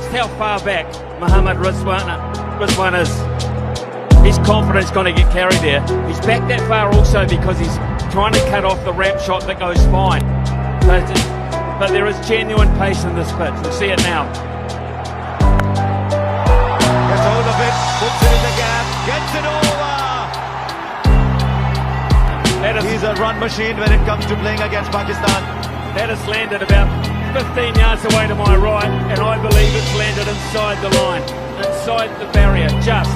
just how far back Mohammad Rizwan is. His confidence going to get carried there. He's back that far also because he's trying to cut off the ramp shot that goes fine. But there is genuine pace in this pitch. We'll see it now. Gets hold of it, puts it in the gap, gets it over. He's a run machine when it comes to playing against Pakistan. That has landed about 15 yards away to my right, and I believe it's landed inside the line, inside the barrier, just.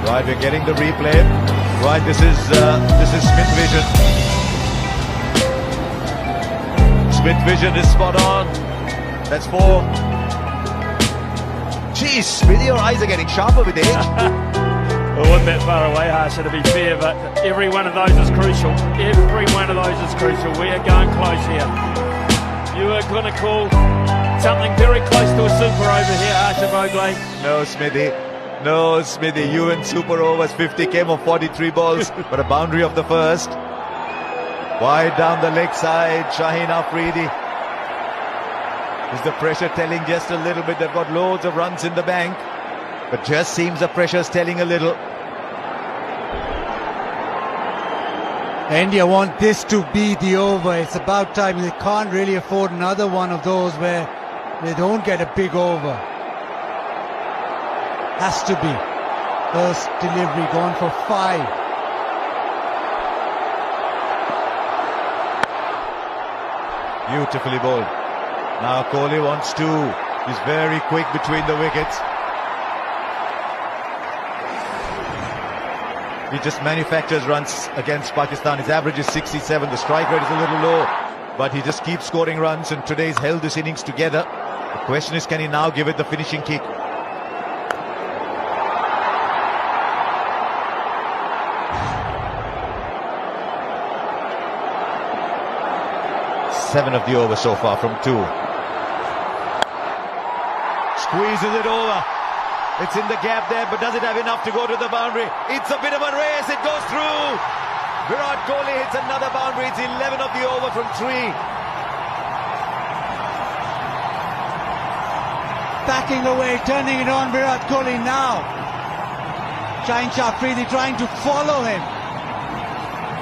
Right, we're getting the replay. Right, this is Smith vision. Smith vision is spot on. That's 4. Geez, Smithy, your eyes are getting sharper with age. Well, wasn't that far away, Harsha, to be fair, but every one of those is crucial. Every one of those is crucial. We are going close here. You are going to call something very close to a super over here, Harsha Vogley. No, Smithy. No, Smithy. You and super overs 50 came on 43 balls, but a boundary of the first. Wide down the leg side, Shaheen Afridi. Is the pressure telling just a little bit? They've got loads of runs in the bank, but just seems the pressure's telling a little. India want this to be the over. It's about time. They can't really afford another one of those where they don't get a big over. Has to be. First delivery gone for 5. Beautifully bowled. Now Kohli wants 2. He's very quick between the wickets. He just manufactures runs against Pakistan. His average is 67. The strike rate is a little low, but he just keeps scoring runs, and today's held this innings together. The question is, can he now give it the finishing kick? Seven of the over so far from 2. Squeezes it over. It's in the gap there, but does it have enough to go to the boundary? It's a bit of a race. It goes through. Virat Kohli hits another boundary. It's 11 of the over from 3. Backing away, turning it on Virat Kohli now. Shaheen Afridi trying to follow him,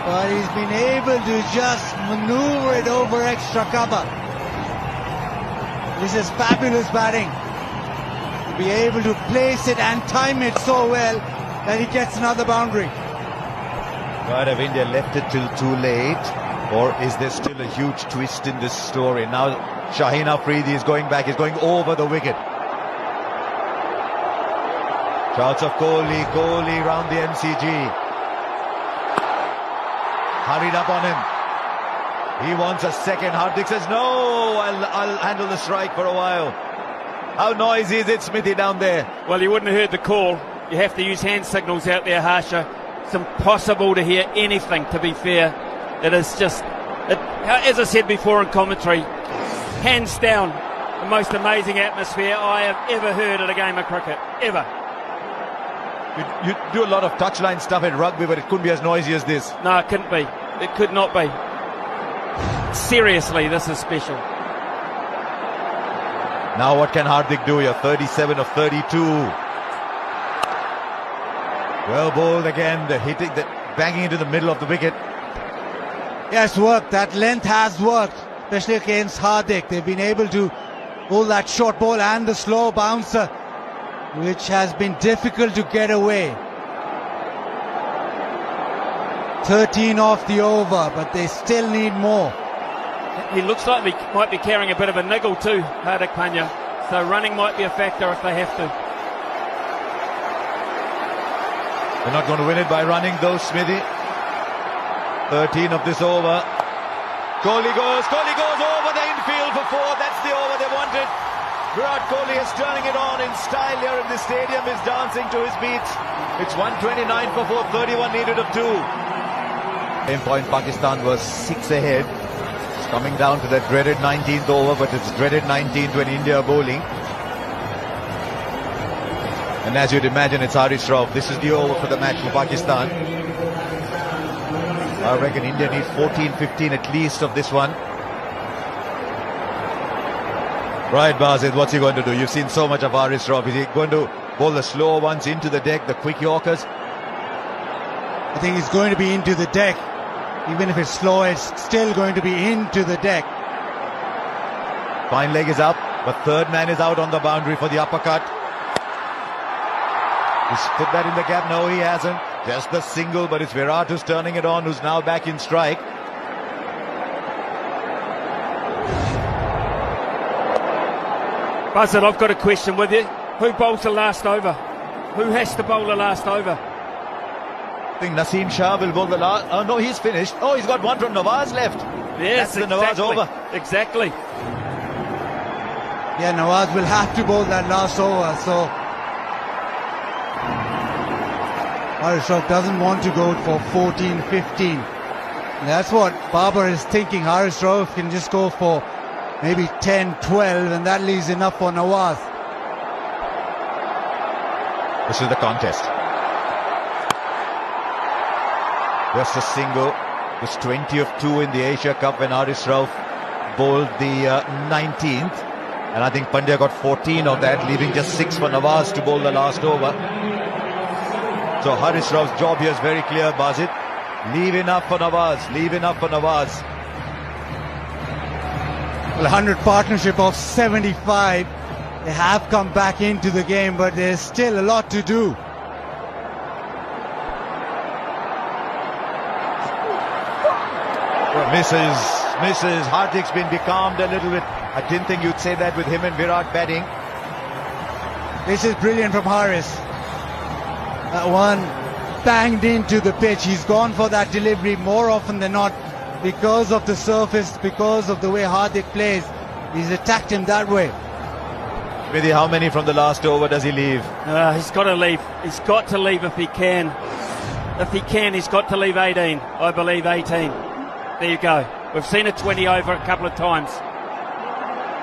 but he's been able to just maneuver it over extra cover. This is fabulous batting. To be able to place it and time it so well that he gets another boundary. Right, have India left it till too late, or is there still a huge twist in this story? Now Shaheen Afridi is going back, he's going over the wicket. Shouts of Kohli round the MCG. Hurried up on him. He wants a second. Hardik says, no, I'll handle the strike for a while. How noisy is it, Smithy, down there? Well, you wouldn't have heard the call. You have to use hand signals out there, Harsha. It's impossible to hear anything, to be fair. It is just, as I said before in commentary, hands down, the most amazing atmosphere I have ever heard at a game of cricket, ever. You do a lot of touchline stuff in rugby, but it couldn't be as noisy as this. No, it couldn't be. It could not be. Seriously, this is special. Now what can Hardik do here? 37 of 32. Well bowled again. The hitting, the banging into the middle of the wicket. Yes, worked. That length has worked, especially against Hardik. They've been able to pull that short ball and the slow bouncer, which has been difficult to get away. 13 off the over, but they still need more. He looks like he might be carrying a bit of a niggle too, Hardik Pandya. So running might be a factor if they have to. They're not going to win it by running though, Smithy. 13 of this over. Kohli goes over the infield for 4. That's the over they wanted. Virat Kohli is turning it on in style here in the stadium. Is dancing to his beats. It's 129 for 4, 31 needed of 2. Same point, Pakistan was 6 ahead. It's coming down to that dreaded 19th over, but it's dreaded 19th when India are bowling. And as you'd imagine, it's Harish Rauf. This is the over for the match for Pakistan. I reckon India needs 14, 15 at least of this one. Right, Basit, what's he going to do? You've seen so much of Haris Rauf. Is he going to bowl the slower ones into the deck, the quick Yorkers? I think he's going to be into the deck. Even if it's slow, it's still going to be into the deck. Fine leg is up, but third man is out on the boundary for the uppercut. He's put that in the gap. No, he hasn't. Just the single, but it's Virat who's turning it on, who's now back in strike. Buzzard, I've got a question with you. Who bowls the last over? Who has to bowl the last over? I think Naseem Shah will bowl the last. Oh no, he's finished. Oh, he's got one from Nawaz left. Yes, that's the Nawaz over. Exactly. Yeah, Nawaz will have to bowl that last over, so Haris Rauf doesn't want to go for 14-15. That's what Babar is thinking. Haris Rauf can just go for maybe 10-12, and that leaves enough for Nawaz. This is the contest. Just a single. It was 20 of 2 in the Asia Cup when Haris Rauf bowled the 19th. And I think Pandya got 14 of that, leaving just 6 for Nawaz to bowl the last over. So Haris Rauf's job here is very clear, Basit. Leave enough for Nawaz. Leave enough for Nawaz. Well, 100 partnership of 75. They have come back into the game, but there's still a lot to do. Well, Mrs. Hardik's been becalmed a little bit. I didn't think you'd say that with him and Virat batting. This is brilliant from Haris. That one banged into the pitch. He's gone for that delivery more often than not because of the surface, because of the way Hardik plays. He's attacked him that way. Smithy, how many from the last over does he leave? He's got to leave. He's got to leave if he can. If he can, he's got to leave 18. I believe 18. There you go. We've seen a 20 over a couple of times.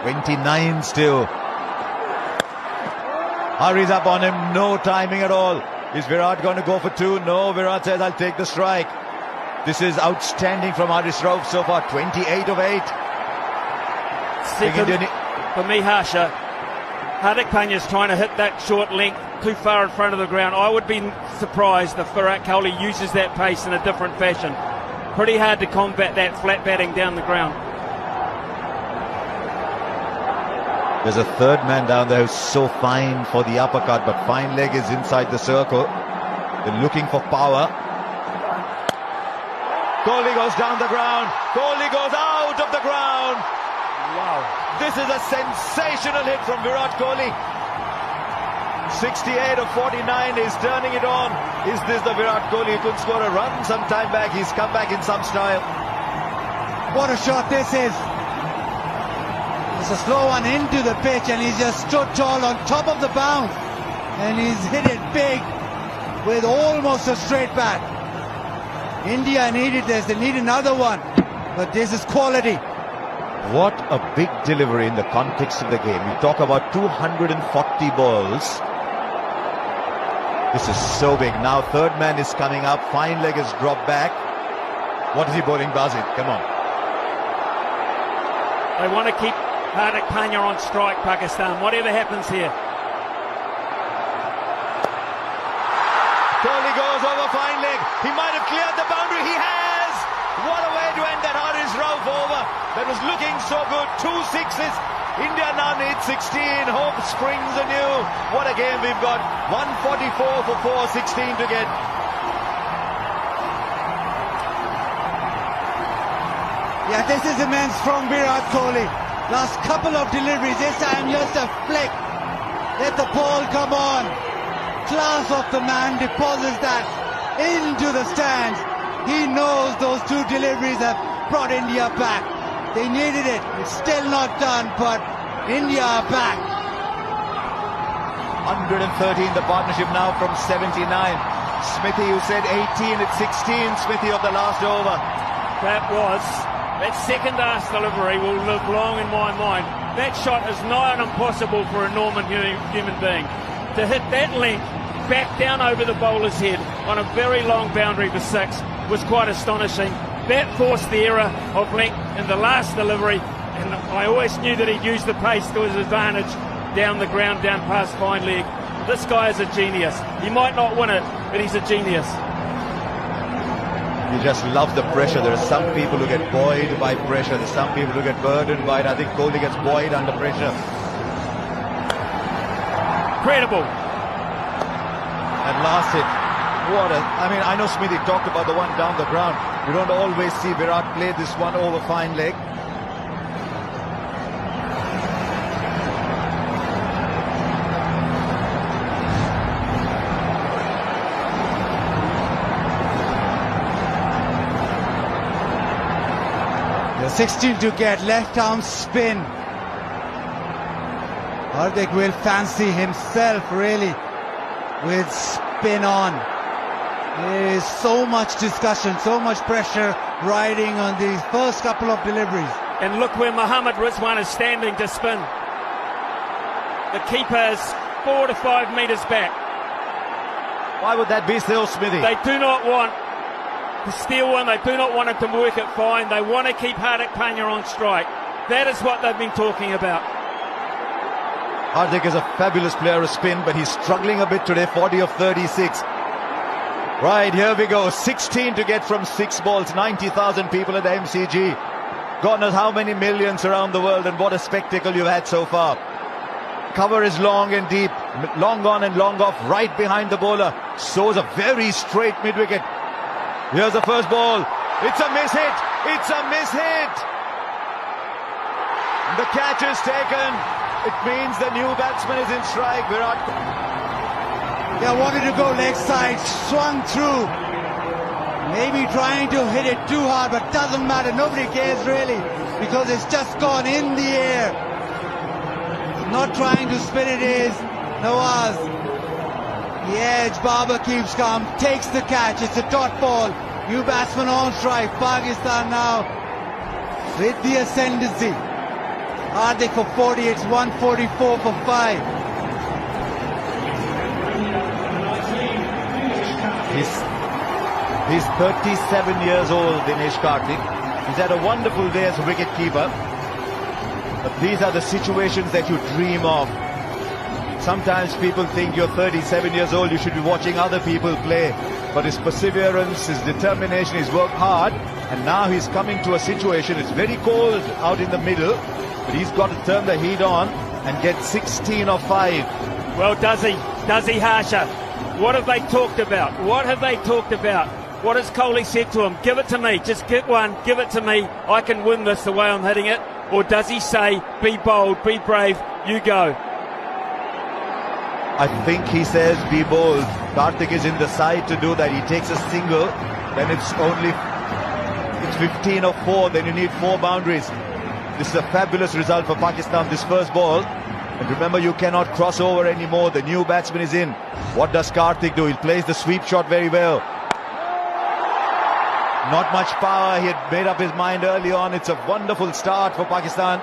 29 still. Hurries up on him. No timing at all. Is Virat going to go for 2? No, Virat says, I'll take the strike. This is outstanding from Haris Rauf so far. 28 of 8. For me, Harsha, Hardik Pandya's trying to hit that short length too far in front of the ground. I would be surprised if Virat Kohli uses that pace in a different fashion. Pretty hard to combat that flat batting down the ground. There's a third man down there who's so fine for the uppercut, but fine leg is inside the circle. They're looking for power. Kohli goes down the ground. Kohli goes out of the ground. Wow. This is a sensational hit from Virat Kohli. 68 of 49 is turning it on. Is this the Virat Kohli who could score a run some time back? He's come back in some style. What a shot this is. It's a slow one into the pitch, and he's just stood tall on top of the bounce. And he's hit it big with almost a straight bat. India needed this. They need another one. But this is quality. What a big delivery in the context of the game. We talk about 240 balls. This is so big. Now third man is coming up. Fine leg is dropped back. What is he bowling, Basit? Come on. They want to keep Hardik Pandya on strike, Pakistan, whatever happens here. Kohli goes over fine leg. He might have cleared the boundary. He has. What a way to end that Haris Rauf over. That was looking so good. 2 sixes. India now needs 16. Hope springs anew. What a game we've got. 144 for 4, 16 to get. Yeah, this is immense from Virat Kohli. Last couple of deliveries, this time just a flick. Let the ball come on. Class of the man, deposits that into the stands. He knows those 2 deliveries have brought India back. They needed it. It's still not done, but India are back. 113 the partnership now from 79. Smithy, who said 18 at 16, Smithy of the last over. That second ass delivery will live long in my mind. That shot is nigh on impossible for a normal human being. To hit that length back down over the bowler's head on a very long boundary for 6 was quite astonishing. That forced the error of length in the last delivery, And I always knew that he'd use the pace to his advantage down the ground, down past fine leg. This guy is a genius. He might not win it, but he's a genius. You just love the pressure. There are some people who get buoyed by pressure. There are some people who get burdened by it. I think Kohli gets buoyed under pressure. Incredible. And last hit. I know Smithy talked about the one down the ground. You don't always see Virat play this one over fine leg. The 16 to get, left arm spin. Hardik will fancy himself really with spin on. There is so much discussion, so much pressure riding on these first couple of deliveries. And look where Mohammad Rizwan is standing to spin. The keeper is 4 to 5 metres back. Why would that be so, Smithy? They do not want to steal one, they do not want it to work it fine. They want to keep Hardik Pandya on strike. That is what they've been talking about. Hardik is a fabulous player of spin, but he's struggling a bit today, 40 of 36. Right, here we go. 16 to get from 6 balls, 90,000 people at the MCG. God knows how many millions around the world, and what a spectacle you've had so far. Cover is long and deep, long on and long off, right behind the bowler. Sows a very straight mid-wicket. Here's the first ball. It's a miss hit. It's a miss hit. The catch is taken. It means the new batsman is in strike. Virat. They wanted to go leg side, swung through. Maybe trying to hit it too hard, but doesn't matter. Nobody cares really, because it's just gone in the air. Not trying to spin it is Nawaz. The edge, Babar keeps calm, takes the catch. It's a dot ball. New batsman on strike. Pakistan now with the ascendancy. Hardik for 40, it's 144 for 5. He's 37 years old, Dinesh Karthik. He's had a wonderful day as a wicket-keeper. But these are the situations that you dream of. Sometimes people think you're 37 years old, you should be watching other people play. But his perseverance, his determination, he's worked hard. And now he's coming to a situation, it's very cold out in the middle. But he's got to turn the heat on and get 16 or 5. Well, does he? Does he, Harsha? What have they talked about? What have they talked about? What has Kohli said to him? Give it to me. Just get one. Give it to me. I can win this the way I'm hitting it. Or does he say, be bold, be brave, you go? I think he says, be bold. Karthik is in the side to do that. He takes a single. Then it's 15 or 4. Then you need 4 boundaries. This is a fabulous result for Pakistan, this first ball. And remember, you cannot cross over anymore. The new batsman is in. What does Karthik do? He plays the sweep shot very well. Not much power. He had made up his mind early on. It's a wonderful start for Pakistan.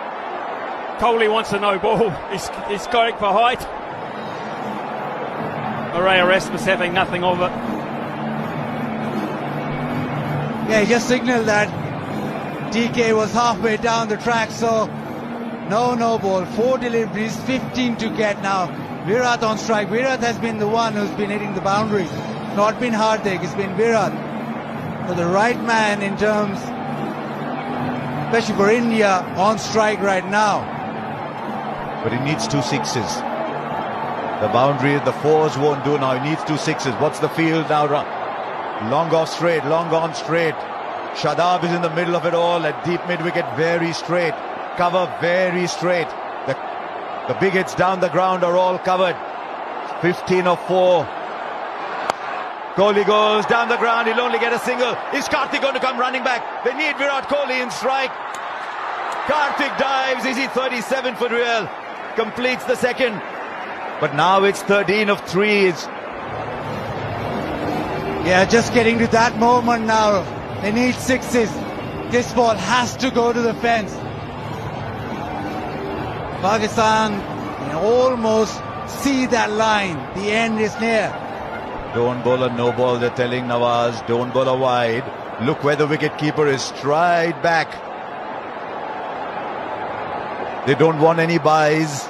Kohli wants a no ball. He's going for height. Marais Erasmus having nothing of it. Yeah, he just signalled that DK was halfway down the track, so no ball. 4 deliveries, 15 to get now. Virat on strike. Virat has been the one who's been hitting the boundaries. Not been Hardik, it's been Virat. So the right man in terms, especially for India, on strike right now. But he needs 2 sixes. The boundary, the 4s won't do now. He needs 2 sixes. What's the field now? Long off straight, long on straight. Shadab is in the middle of it all. At deep mid-wicket, very straight. Cover very straight. The big hits down the ground are all covered. 15 or 4. Kohli goes down the ground. He'll only get a single. Is Karthik going to come running back? They need Virat Kohli in strike. Karthik dives. Is he 37 for real? Completes the second. But now it's 13 of 3. Yeah, just getting to that moment now. They need 6s. This ball has to go to the fence. Pakistan can almost see that line. The end is near. Don't bowl a no ball, they're telling Nawaz. Don't bowl a wide. Look where the wicket keeper is. Stride back. They don't want any buys.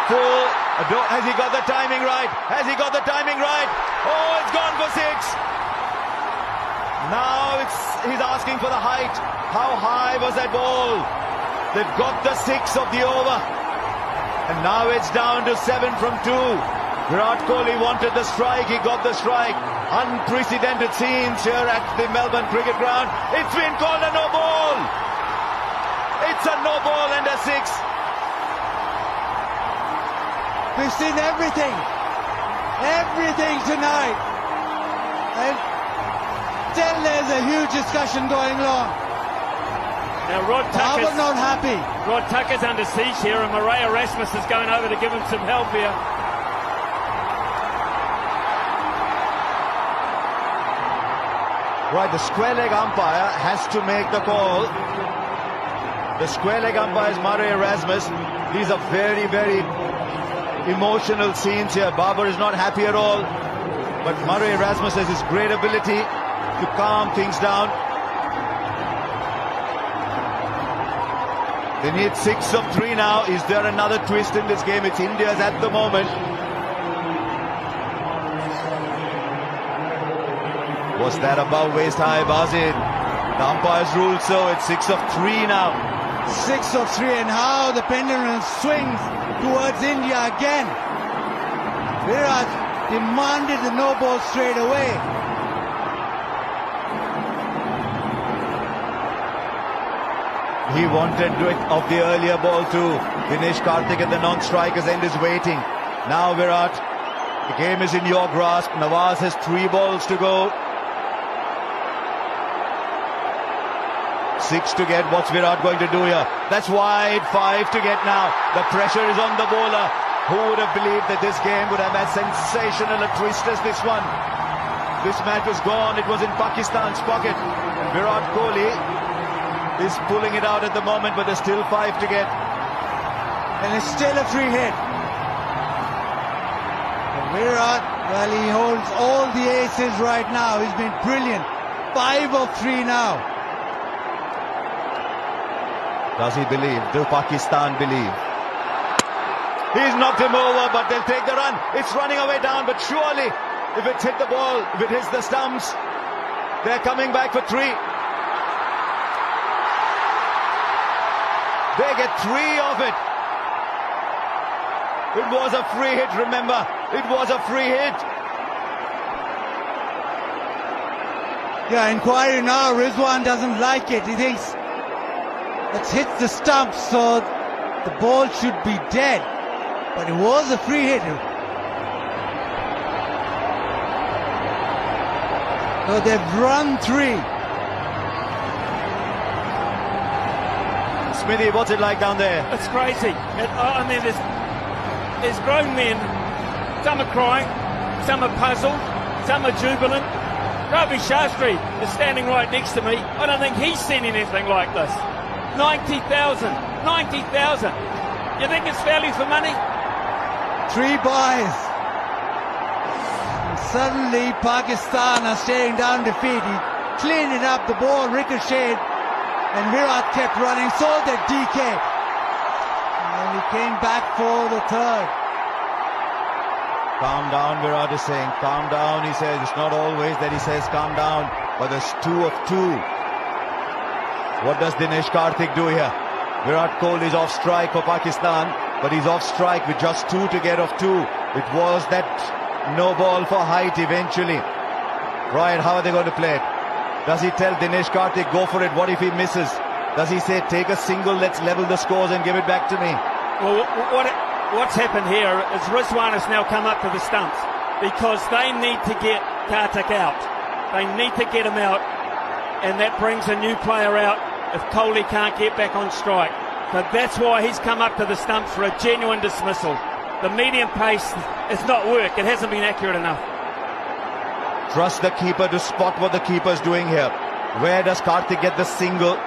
Full. Has he got the timing right? Has he got the timing right? Oh, it's gone for 6. Now he's asking for the height. How high was that ball? They've got the 6 of the over. And now it's down to 7 from 2. Virat Kohli wanted the strike. He got the strike. Unprecedented scenes here at the Melbourne Cricket Ground. It's been called a no ball. It's a no ball and a 6. We've seen everything tonight, and still there's a huge discussion going on. Now Rod Harbour not happy. Rod Tucker's under siege here, and Murray Erasmus is going over to give him some help here. Right, the square leg umpire has to make the call. The square leg umpire is Murray Erasmus. These are very, very emotional scenes here. Babar is not happy at all, but Murray Erasmus has his great ability to calm things down. They need 6 of 3 now. Is there another twist in this game? It's India's at the moment. Was that above waist high, Bazid? The umpires ruled so. It's 6 of 3 now. 6 of 3, and how the pendulum swings towards India again. Virat demanded the no ball straight away. He wanted it of the earlier ball too. Dinesh Karthik at the non-striker's end is waiting. Now Virat, the game is in your grasp. Nawaz has 3 balls to go. 6 to get. What's Virat going to do here? That's wide. 5 to get now. The pressure is on the bowler. Who would have believed that this game would have as sensational a twist as this one? This match was gone. It was in Pakistan's pocket. And Virat Kohli is pulling it out at the moment, but there's still 5 to get. And it's still a free hit. Virat, well, he holds all the aces right now. He's been brilliant. 5 of 3 now. Does he believe? Do Pakistan believe? He's knocked him over, but they'll take the run. It's running away down, but surely if it's hit the ball, if it hits the stumps, they're coming back for 3. They get 3 of it. It was a free hit, remember. It was a free hit. Yeah, inquiry now. Rizwan doesn't like it. He thinks it's hit the stump, so the ball should be dead. But it was a free hit. So they've run 3. Smithy, what's it like down there? It's crazy. I mean, there's grown men. Some are crying, some are puzzled, some are jubilant. Ravi Shastri is standing right next to me. I don't think he's seen anything like this. 90,000. 90,000. You think it's value for money? 3 buys. And suddenly Pakistan are staring down defeat. He cleaned it up, the ball ricocheted, and Virat kept running, so did DK. And he came back for the 3rd. Calm down, Virat is saying. Calm down, he says. It's not always that he says calm down, but there's 2 of 2. What does Dinesh Karthik do here? Virat Kohli is off strike for Pakistan, but he's off strike with just 2 to get of 2. It was that no ball for height eventually. Right, how are they going to play it? Does he tell Dinesh Karthik, go for it? What if he misses? Does he say, take a single, let's level the scores and give it back to me? Well, what's happened here is Rizwan has now come up to the stumps because they need to get Karthik out. They need to get him out, and that brings a new player out if Kohli can't get back on strike. So that's why he's come up to the stumps for a genuine dismissal. The medium pace has not worked. It hasn't been accurate enough. Trust the keeper to spot what the keeper's doing here. Where does Karthik get the single?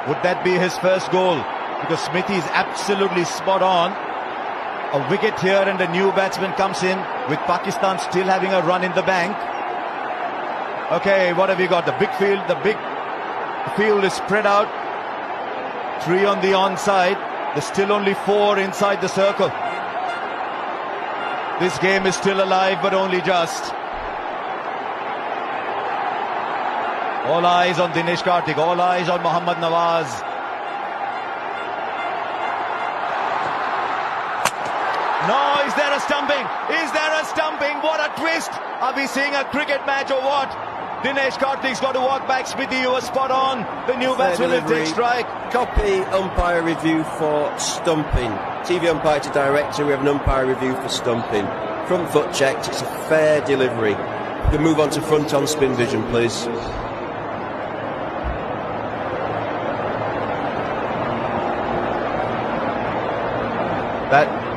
Would that be his first goal? Because Smithy is absolutely spot on. A wicket here and a new batsman comes in with Pakistan still having a run in the bank. Okay, what have you got? The big field is spread out. 3 on the onside. There's still only 4 inside the circle. This game is still alive, but only just. All eyes on Dinesh Karthik, all eyes on Mohammad Nawaz. No, is there a stumping? Is there a stumping? What a twist! Are we seeing a cricket match or what? Dinesh Karthik's got to walk back. Smithy, you were spot on. The new batsman will take strike. Copy umpire review for stumping. TV umpire to director, we have an umpire review for stumping. Front foot checked, it's a fair delivery. We can move on to front on spin vision, please.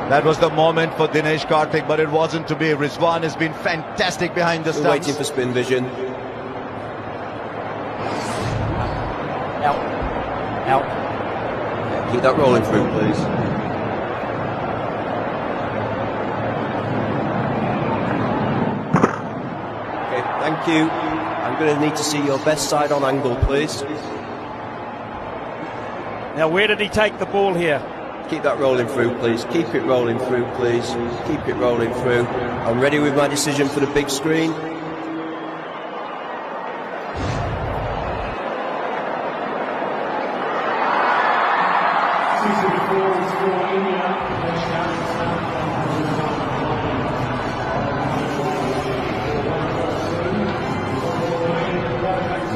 That was the moment for Dinesh Karthik, but it wasn't to be. Rizwan has been fantastic behind the stumps. Waiting for spin vision. Out. Yeah, keep that rolling through, please. Okay, thank you. I'm going to need to see your best side on angle, please. Now, where did he take the ball here? Keep that rolling through, please. Keep it rolling through, please. Keep it rolling through. I'm ready with my decision for the big screen.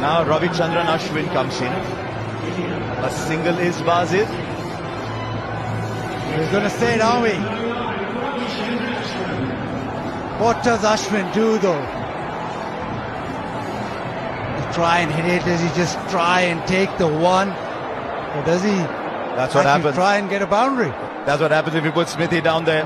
Now Ravichandran Ashwin comes in. A single is Bazir. He's going to stay it, aren't we? What does Ashwin do, though? He try and hit it. Does he just try and take the one? Or does he That's what happens. try and get a boundary? That's what happens if you put Smithy down there.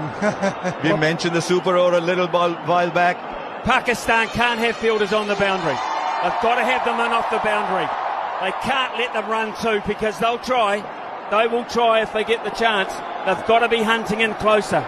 We mentioned the super over a little while back. Pakistan can't have fielders on the boundary. They've got to have them in off the boundary. They can't let them run too, because they'll try. They will try if they get the chance. They've got to be hunting in closer.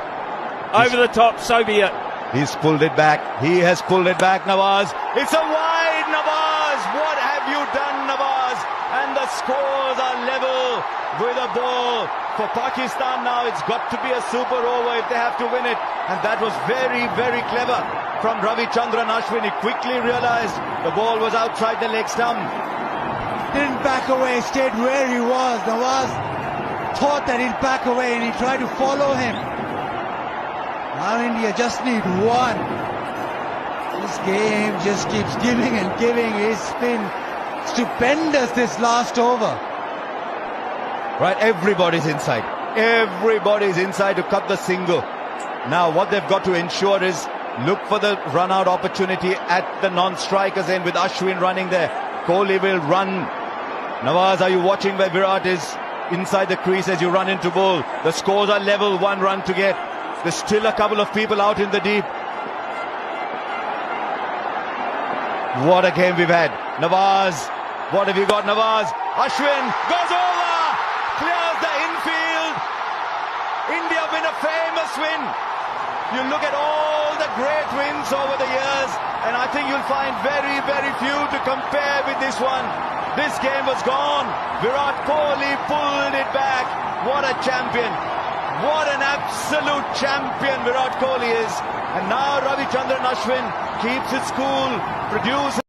Over the top, so be it. He's pulled it back. He has pulled it back, Nawaz. It's a wide, Nawaz. What have you done, Nawaz? And the scores are level with a ball. For Pakistan now, it's got to be a super over if they have to win it. And that was very, very clever from Ravichandran Ashwin. He quickly realized the ball was outside the leg stump. Didn't back away, stayed where he was. Nawaz thought that he'd back away and he tried to follow him. Now India just need one. This game just keeps giving and giving. It's been stupendous this last over. Right, everybody's inside. Everybody's inside to cut the single. Now what they've got to ensure is look for the run-out opportunity at the non-strikers end with Ashwin running there. Kohli will run. Nawaz, are you watching where Virat is inside the crease as you run into bowl? The scores are level, 1 run to get. There's still a couple of people out in the deep. What a game we've had. Nawaz, what have you got, Nawaz? Ashwin goes over, clears the infield. India win a famous win. You look at all the great wins over the years, and I think you'll find very, very few to compare with this one. This game was gone. Virat Kohli pulled it back. What a champion. What an absolute champion Virat Kohli is. And now Ravichandran Ashwin keeps it cool, produces